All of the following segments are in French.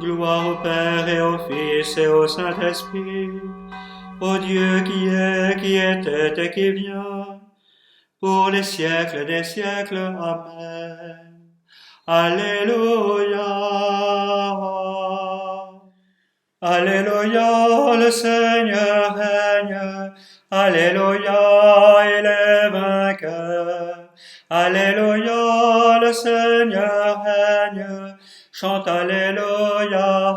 Gloire au Père et au Fils et au Saint-Esprit, au Dieu qui était et qui vient, pour les siècles des siècles. Amen. Alléluia. Alléluia, le Seigneur règne. Alléluia, il est vainqueur. Alléluia, le Seigneur règne. Chante Alléluia,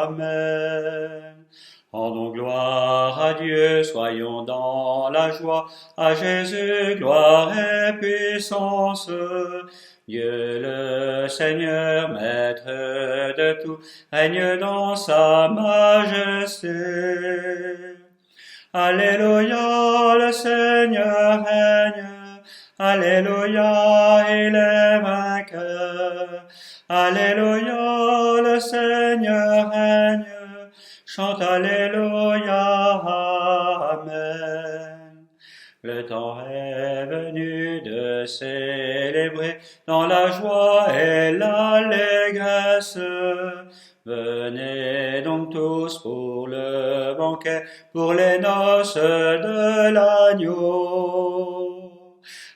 Amen. Rendons gloire à Dieu, soyons dans la joie. À Jésus, gloire et puissance. Dieu le Seigneur, maître de tout, règne dans sa majesté. Alléluia, le Seigneur règne. Alléluia, il est vainqueur. Alléluia, le Seigneur règne. Chante Alléluia, Amen. Le temps est venu de célébrer dans la joie et l'allégresse. Venez donc tous pour le banquet, pour les noces de l'agneau.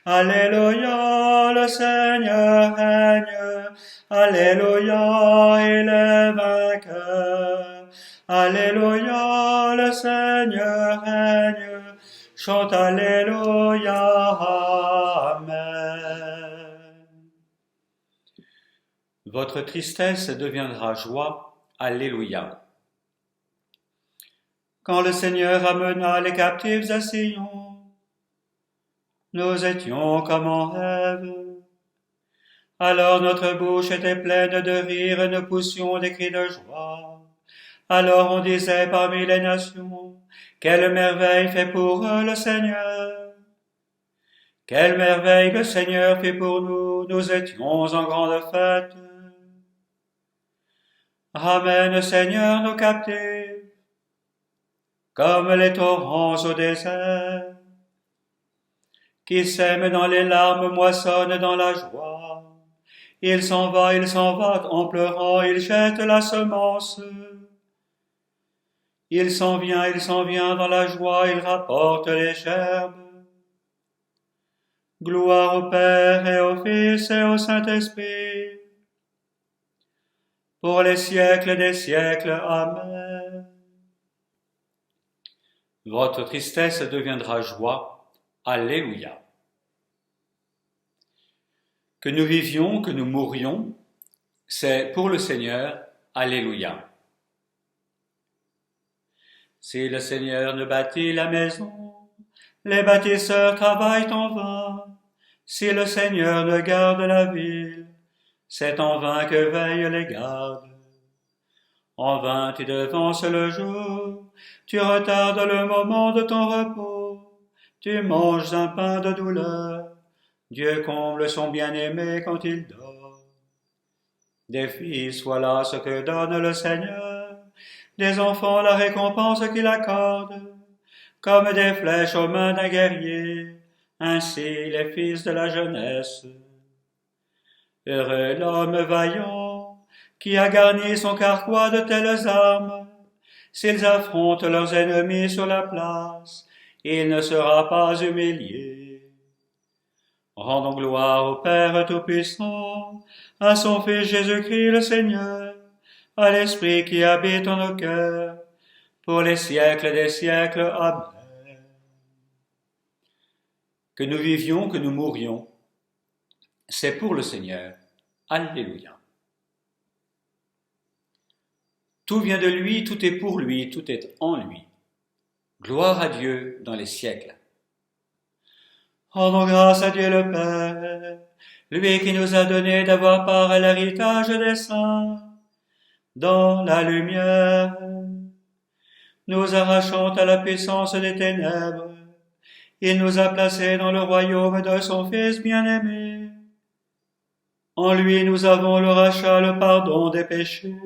Alléluia, le Seigneur règne. Alléluia, il est vainqueur. Alléluia, le Seigneur règne. Chante Alléluia, Amen. Votre tristesse deviendra joie, Alléluia. Quand le Seigneur amena les captifs à Sion, nous étions comme en rêve. Alors notre bouche était pleine de rire et nous poussions des cris de joie. Alors on disait parmi les nations, quelle merveille fait pour eux le Seigneur. Quelle merveille le Seigneur fait pour nous, nous étions en grande fête. Ramène, Seigneur, nos captifs, comme les torrents au désert, qui sèment dans les larmes, moissonnent dans la joie. Il s'en va en pleurant, il jette la semence. Il s'en vient dans la joie, il rapporte les gerbes. Gloire au Père et au Fils et au Saint-Esprit, pour les siècles des siècles. Amen. Votre tristesse deviendra joie. Alléluia. Que nous vivions, que nous mourions, c'est pour le Seigneur. Alléluia. Si le Seigneur ne bâtit la maison, les bâtisseurs travaillent en vain. Si le Seigneur ne garde la ville, c'est en vain que veillent les gardes. En vain tu devances le jour, tu retardes le moment de ton repos, tu manges un pain de douleur. Dieu comble son bien-aimé quand il dort. Des fils, voilà ce que donne le Seigneur, des enfants la récompense qu'il accorde, comme des flèches aux mains d'un guerrier, ainsi les fils de la jeunesse. Heureux l'homme vaillant, qui a garni son carquois de telles armes. S'ils affrontent leurs ennemis sur la place, il ne sera pas humilié. Rendons gloire au Père Tout-Puissant, à son Fils Jésus-Christ le Seigneur, à l'Esprit qui habite en nos cœurs, pour les siècles des siècles. Amen. Que nous vivions, que nous mourions, c'est pour le Seigneur. Alléluia. Tout vient de lui, tout est pour lui, tout est en lui. Gloire à Dieu dans les siècles. Rendons grâce à Dieu le Père, lui qui nous a donné d'avoir part à l'héritage des saints, dans la lumière, nous arrachant à la puissance des ténèbres. Il nous a placés dans le royaume de son Fils bien-aimé. En lui nous avons le rachat, le pardon des péchés.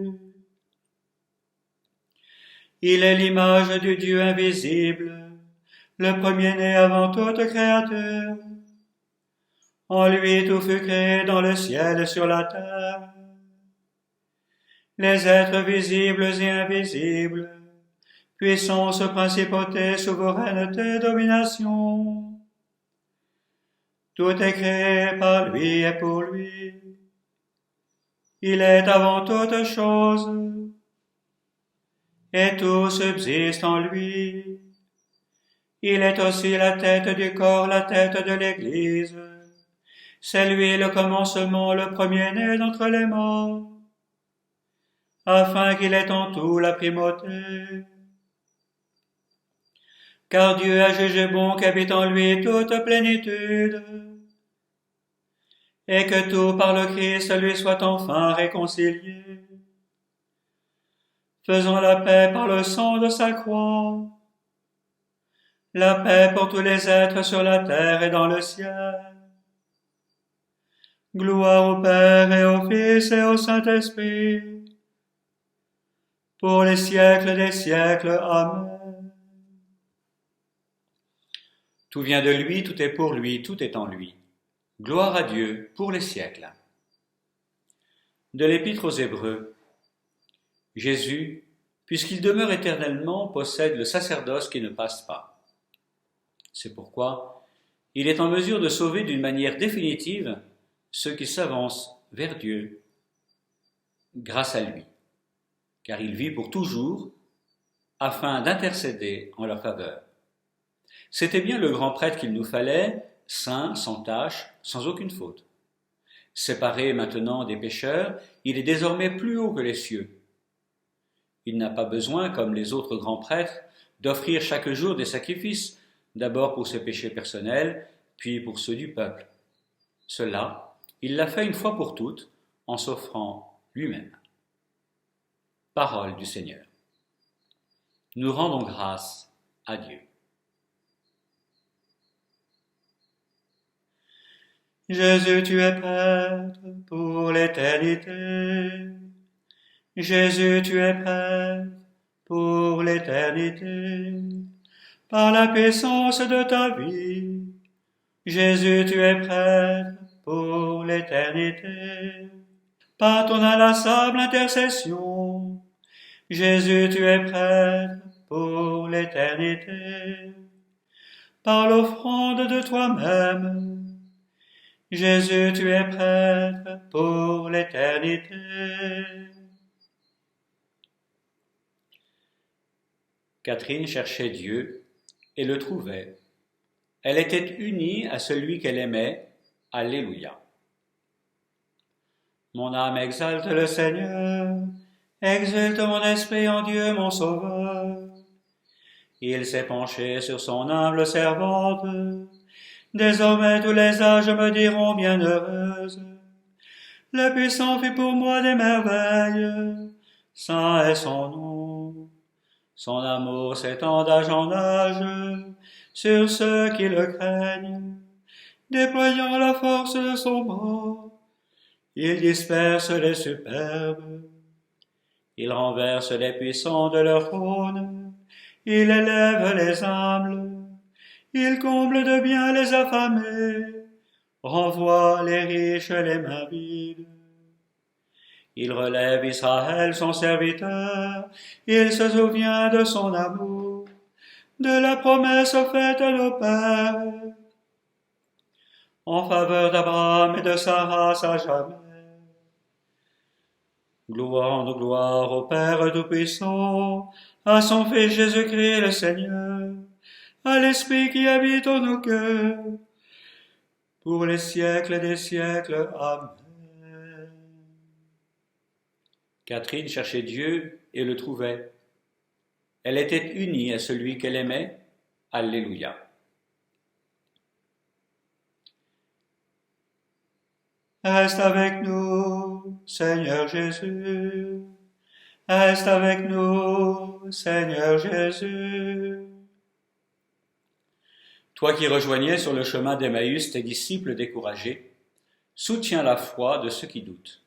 Il est l'image du Dieu invisible, le premier-né avant toute créature. En lui tout fut créé dans le ciel et sur la terre. les êtres visibles et invisibles, puissance, principauté, souveraineté, domination. Tout est créé par lui et pour lui. Il est avant toute chose, et tout subsiste en lui. Il est aussi la tête du corps, la tête de l'Église. C'est lui le commencement, le premier-né d'entre les morts, afin qu'il ait en tout la primauté. Car Dieu a jugé bon qu'habite en lui toute plénitude, et que tout par le Christ lui soit enfin réconcilié, faisant la paix par le sang de sa croix, la paix pour tous les êtres sur la terre et dans le ciel. Gloire au Père et au Fils et au Saint-Esprit, pour les siècles des siècles. Amen. Tout vient de lui, tout est pour lui, tout est en lui. Gloire à Dieu pour les siècles. De l'Épître aux Hébreux. Jésus, puisqu'il demeure éternellement, possède le sacerdoce qui ne passe pas. C'est pourquoi il est en mesure de sauver d'une manière définitive ceux qui s'avancent vers Dieu grâce à lui, car il vit pour toujours afin d'intercéder en leur faveur. C'était bien le grand prêtre qu'il nous fallait, saint, sans tache, sans aucune faute. Séparé maintenant des pécheurs, il est désormais plus haut que les cieux. Il n'a pas besoin, comme les autres grands prêtres, d'offrir chaque jour des sacrifices, d'abord pour ses péchés personnels, puis pour ceux du peuple. Cela, il l'a fait une fois pour toutes, en s'offrant lui-même. Parole du Seigneur. Nous rendons grâce à Dieu. Jésus, tu es prêtre pour l'éternité. Jésus, tu es prêtre pour l'éternité. Par la puissance de ta vie, Jésus, tu es prêtre pour l'éternité. Par ton inlassable intercession, Jésus, tu es prêtre pour l'éternité. Par l'offrande de toi-même, Jésus, tu es prêtre pour l'éternité. Catherine cherchait Dieu et le trouvait. Elle était unie à celui qu'elle aimait. Alléluia. Mon âme exalte le Seigneur, exulte mon esprit en Dieu mon Sauveur. Il s'est penché sur son humble servante. Désormais tous les âges me diront bienheureuse. Le puissant fit pour moi des merveilles, saint est son nom. Son amour s'étend d'âge en âge sur ceux qui le craignent. Déployant la force de son bras, il disperse les superbes. Il renverse les puissants de leur trône. Il élève les humbles. Il comble de bien les affamés, renvoie les riches les mains vides. Il relève Israël son serviteur, il se souvient de son amour, de la promesse faite à nos pères, en faveur d'Abraham et de sa race à jamais. Gloire de gloire au Père Tout-Puissant, à son Fils Jésus-Christ le Seigneur, à l'Esprit qui habite en nos cœurs, pour les siècles des siècles. Amen. Catherine cherchait Dieu et le trouvait. Elle était unie à celui qu'elle aimait. Alléluia. Reste avec nous, Seigneur Jésus. Reste avec nous, Seigneur Jésus. Toi qui rejoignais sur le chemin d'Emmaüs tes disciples découragés, soutiens la foi de ceux qui doutent.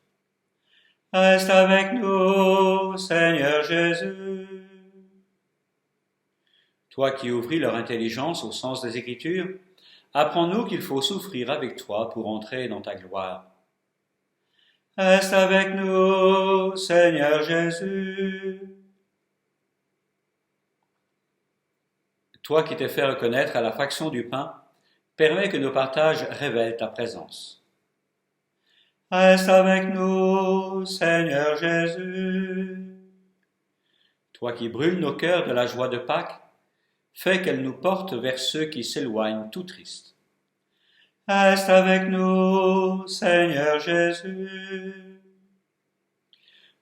Reste avec nous, Seigneur Jésus. Toi qui ouvris leur intelligence au sens des Écritures, apprends-nous qu'il faut souffrir avec toi pour entrer dans ta gloire. Reste avec nous, Seigneur Jésus. Toi qui t'es fait reconnaître à la fraction du pain, permets que nos partages révèlent ta présence. Reste avec nous, Seigneur Jésus. Toi qui brûles nos cœurs de la joie de Pâques, fais qu'elle nous porte vers ceux qui s'éloignent tout tristes. Reste avec nous, Seigneur Jésus.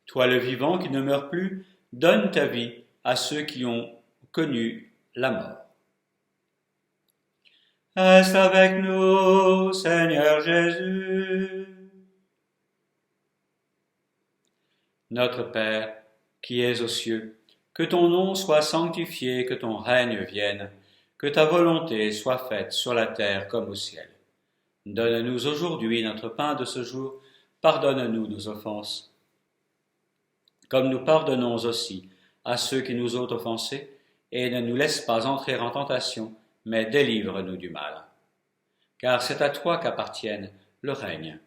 Toi le vivant qui ne meurt plus, donne ta vie à ceux qui ont connu la mort. Reste avec nous, Seigneur Jésus. Notre Père, qui es aux cieux, que ton nom soit sanctifié, que ton règne vienne, que ta volonté soit faite sur la terre comme au ciel. Donne-nous aujourd'hui notre pain de ce jour, pardonne-nous nos offenses, comme nous pardonnons aussi à ceux qui nous ont offensés, et ne nous laisse pas entrer en tentation, mais délivre-nous du mal. Car c'est à toi qu'appartiennent le règne,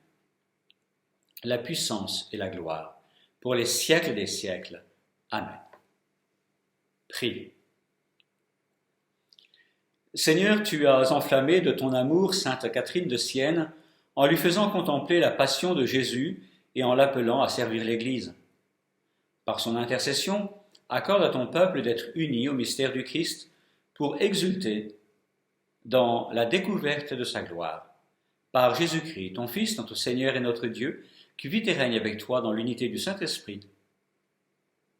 la puissance et la gloire, pour les siècles des siècles. Amen. Prie. Seigneur, tu as enflammé de ton amour sainte Catherine de Sienne en lui faisant contempler la passion de Jésus et en l'appelant à servir l'Église. Par son intercession, accorde à ton peuple d'être uni au mystère du Christ pour exulter dans la découverte de sa gloire. Par Jésus-Christ, ton Fils, notre Seigneur et notre Dieu, qui vit et règne avec toi dans l'unité du Saint-Esprit,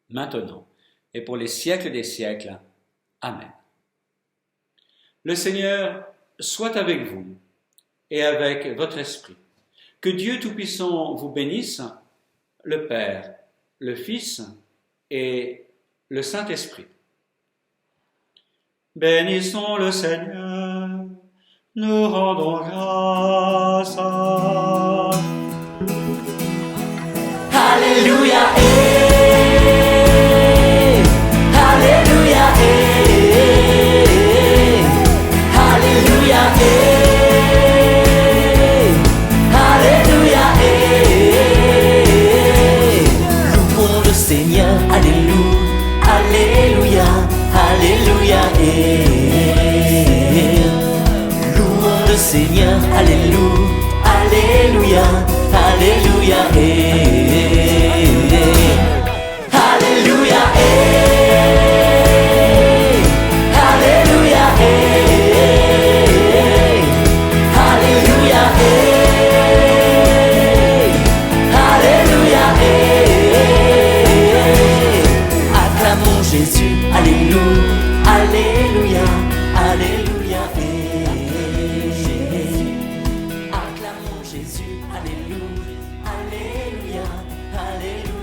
maintenant et pour les siècles des siècles. Amen. Le Seigneur soit avec vous et avec votre esprit. Que Dieu Tout-Puissant vous bénisse, le Père, le Fils et le Saint-Esprit. Bénissons le Seigneur, nous rendons grâce. Alléluia, Alléluia, Alléluia, Alléluia, louons le Seigneur, Alléluia, Alléluia, louons le Seigneur, Alléluia, Alléluia, Alléluia, Alléluia, Alléluia, Alléluia, Alléluia, acclamons Jésus, Alléluia, Alléluia, Alléluia, acclamons Jésus, Alléluia, Alléluia, Alléluia.